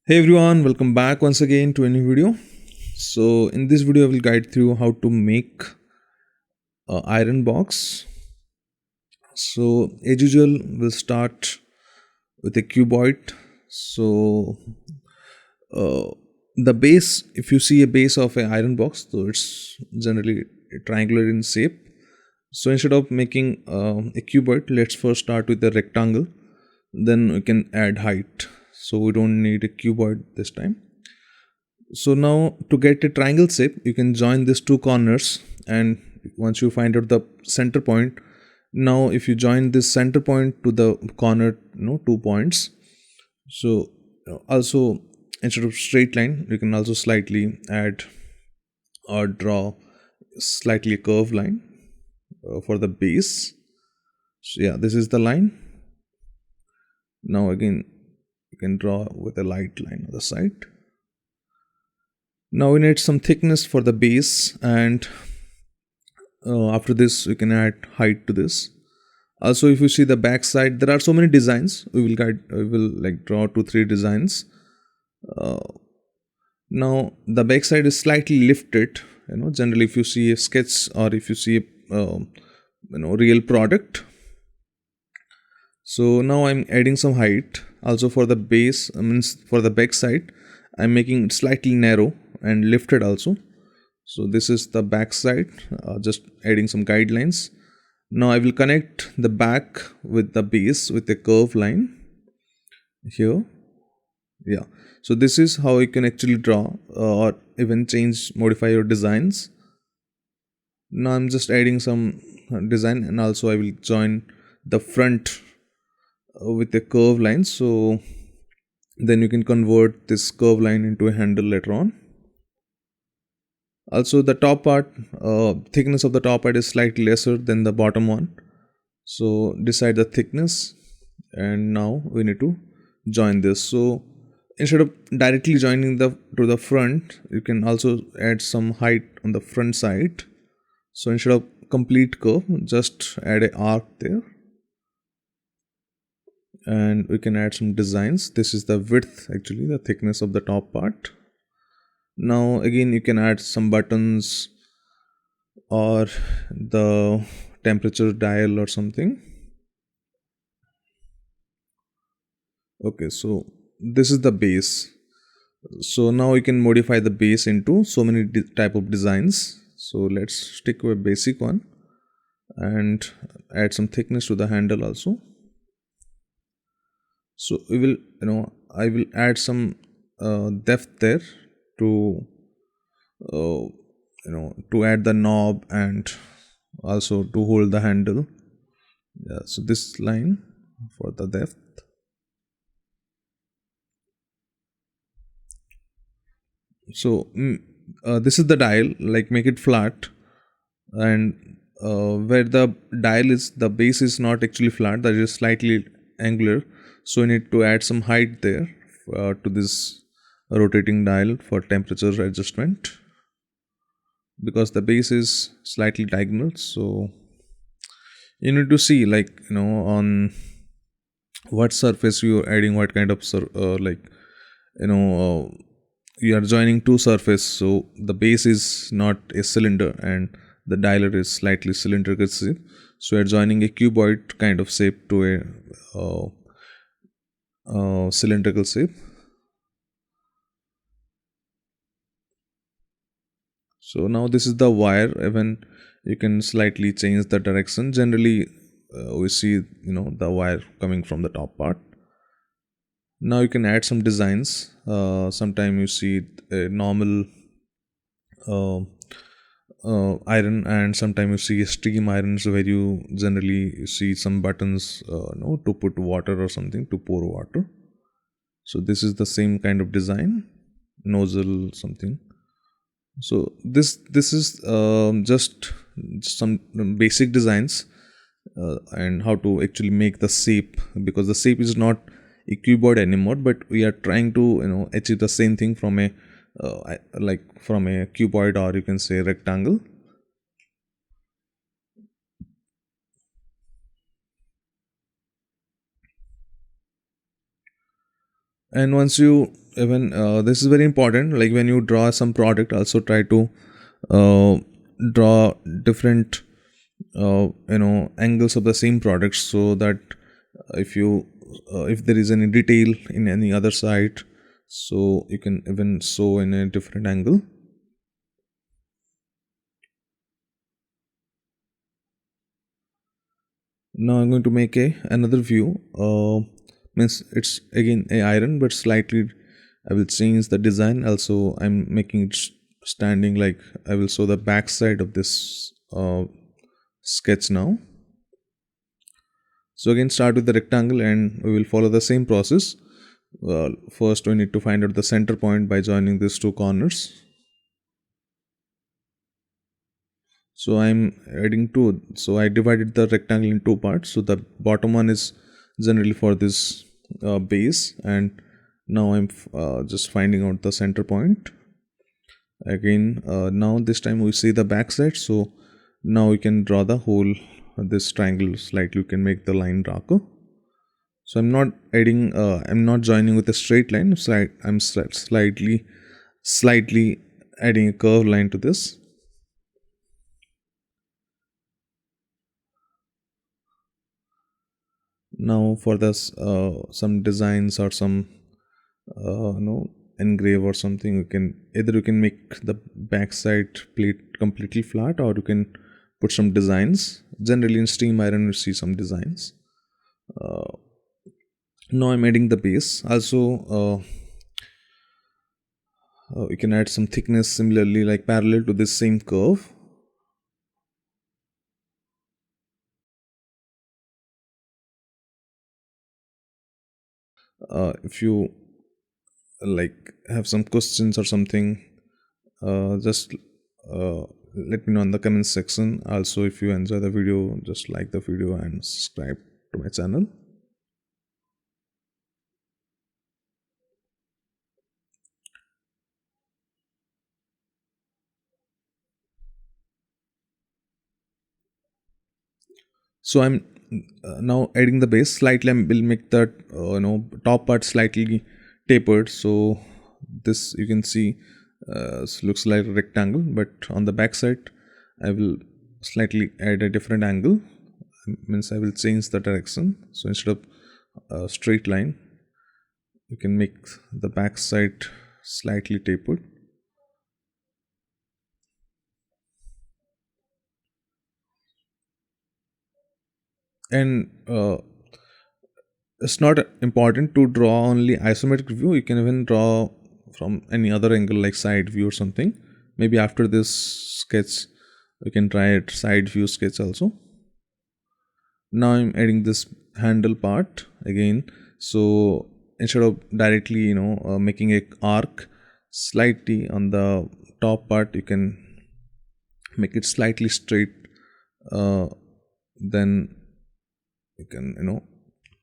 Hey everyone, welcome back once again to a new video. So in this video, I will guide through how to make a iron box. So as usual, we'll start with a cuboid. So uh, the base, if you see a base of an iron box, so it's generally triangular in shape. So instead of making a cuboid, let's first start with a rectangle. Then we can add height. So we don't need a cuboid this time. So now to get a triangle shape, you can join these two corners, and once you find out the center point, now if you join this center point to the corner, 2 points. So also instead of straight line, you can also slightly add or draw slightly a curved line for the base. So yeah, this is the line. Now again, you can draw with a light line on the side. Now we need some thickness for the base, and after this we can add height to this. Also, if you see the back side, there are so many designs. We will like draw 2 3 designs. uh, Now the back side is slightly lifted. Generally if you see a sketch or if you see a real product. So now I'm adding some height also for the base. Means for the back side I'm making it slightly narrow and lifted also. So this is the back side, just adding some guidelines. Now I will connect the back with the base with a curved line here. Yeah. So this is how you can actually draw or even change, modify your designs. Now I'm just adding some design, and also I will join the front with a curved line. So then you can convert this curved line into a handle later on. Also the top part, thickness of the top part is slightly lesser than the bottom one. So decide the thickness, and now we need to join this. So instead of directly joining the to the front, you can also add some height on the front side. So instead of complete curve, just add an arc there, and we can add some designs. This is the width, actually the thickness of the top part. Now again you can add some buttons or the temperature dial or something. Okay, so this is the base. So now we can modify the base into so many type of designs. So let's stick with basic one and add some thickness to the handle also. So we will, I will add some depth there to to add the knob and also to hold the handle. Yeah, so this line for the depth. So this is the dial, like make it flat, and where the dial is, the base is not actually flat, that is slightly angular. So we need to add some height there to this rotating dial for temperature adjustment, because the base is slightly diagonal. So you need to see, like, on what surface you are adding what kind of like, you know you are joining two surface. So the base is not a cylinder and the dialer is slightly cylindrical shape. So you are joining a cuboid kind of shape to a cylindrical shape. So now this is the wire. Even you can slightly change the direction. Generally we see, the wire coming from the top part. Now you can add some designs. Sometime you see a normal uh, iron, and sometimes you see steam irons where you generally see some buttons, to put water or something, to pour water. So this is the same kind of design, nozzle something. So this is just some basic designs, and how to actually make the shape, because the shape is not a cuboid anymore, but we are trying to achieve the same thing from a like from a cuboid, or you can say rectangle. And once you even this is very important, like when you draw some product, also try to uh, draw different angles of the same product, so that if there is any detail in any other side, so you can even show in a different angle. Now I'm going to make a another view. Means it's again a iron, but slightly I will change the design. Also, I'm making it standing, like I will show the back side of this sketch now. So again, start with the rectangle and we will follow the same process. First we need to find out the center point by joining these two corners. So I'm adding two. So I divided the rectangle in two parts. So the bottom one is generally for this base, and now I'm just finding out the center point. Again, now this time we see the back side. So now we can draw the whole this triangle slightly. You can make the line darker. So I'm not adding, I'm not joining with a straight line. I'm slightly adding a curved line to this. Now for this, some designs or some engrave or something, you can make the backside plate completely flat, or you can put some designs. Generally in steam iron you see some designs. Now I'm adding the base. Also, we can add some thickness similarly, like parallel to this same curve. If you like have some questions or something, just let me know in the comment section. Also, if you enjoy the video, just like the video and subscribe to my channel. So I'm now adding the base slightly. I will make that top part slightly tapered. So this you can see looks like a rectangle, but on the back side I will slightly add a different angle. Means I will change the direction. So instead of a straight line, you can make the back side slightly tapered. And it's not important to draw only isometric view. You can even draw from any other angle, like side view or something. Maybe after this sketch we can try it side view sketch also. Now I'm adding this handle part again. So instead of directly making a arc slightly on the top part, you can make it slightly straight. Then you can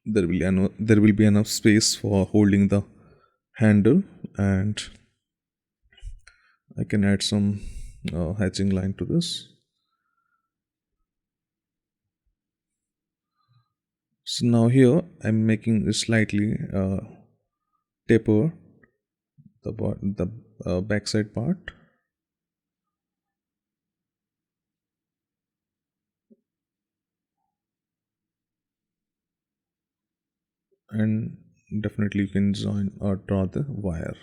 there will be enough space for holding the handle, and I can add some hatching line to this. So now here I'm making it slightly taper the backside part. And definitely you can join or draw the wire.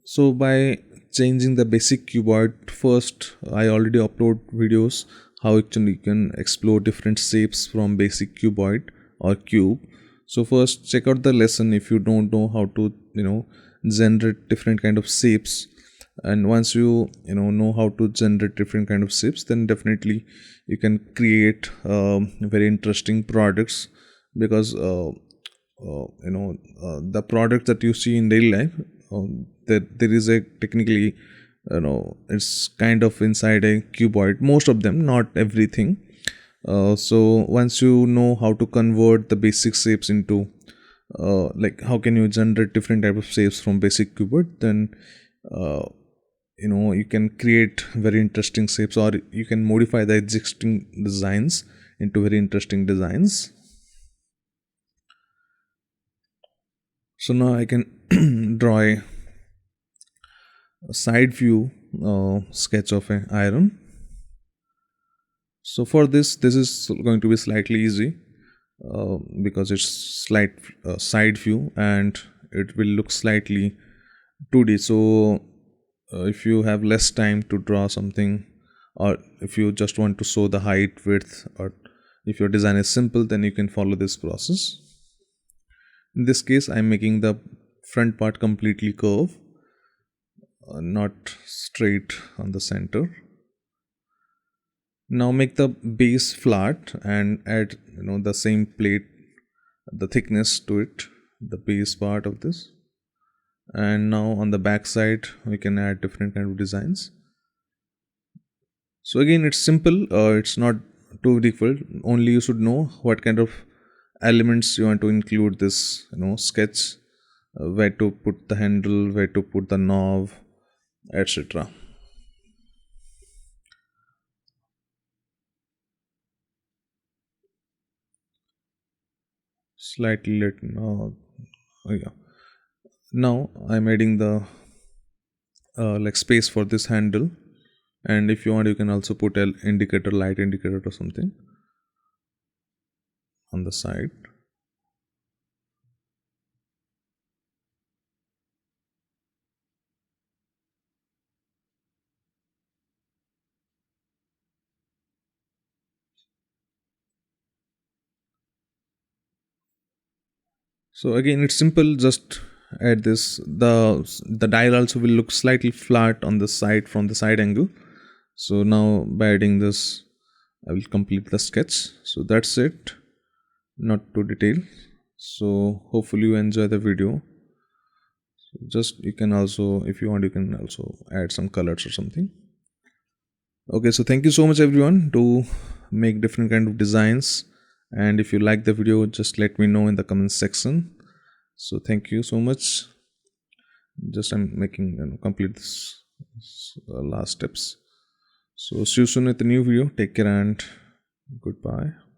So by changing the basic cuboid, first I already upload videos how actually you can explore different shapes from basic cuboid or cube. So first check out the lesson if you don't know how to generate different kind of shapes. And once you know how to generate different kind of shapes, then definitely you can create very interesting products. Because the product that you see in daily life, there is a technically, it's kind of inside a cuboid, most of them, not everything. So once you know how to convert the basic shapes into like how can you generate different type of shapes from basic cuboid, then uh, you can create very interesting shapes, or you can modify the existing designs into very interesting designs. So now I can draw a side view sketch of an iron. So for this is going to be slightly easy because it's slight side view and it will look slightly 2D. So if you have less time to draw something, or if you just want to show the height, width, or if your design is simple, then you can follow this process. In this case, I'm making the front part completely curve, not straight on the center. Now make the base flat and add the same plate, the thickness to it, the base part of this. And now on the back side we can add different kind of designs. So again, it's simple, it's not too difficult, only you should know what kind of elements you want to include this sketch, where to put the handle, where to put the knob, etc. Slightly let now, oh yeah, now I'm adding the like space for this handle, and if you want you can also put an indicator, light indicator or something on the side. So again, it's simple, just add this. The dial also will look slightly flat on the side from the side angle. So now by adding this I will complete the sketch. So that's it, not too detailed. So hopefully you enjoy the video. So just you can also, if you want, you can also add some colors or something. Okay, so thank you so much everyone to make different kind of designs, and if you like the video, just let me know in the comment section. So thank you so much. Just I'm making complete this last steps. So see you soon with a new video. Take care and goodbye.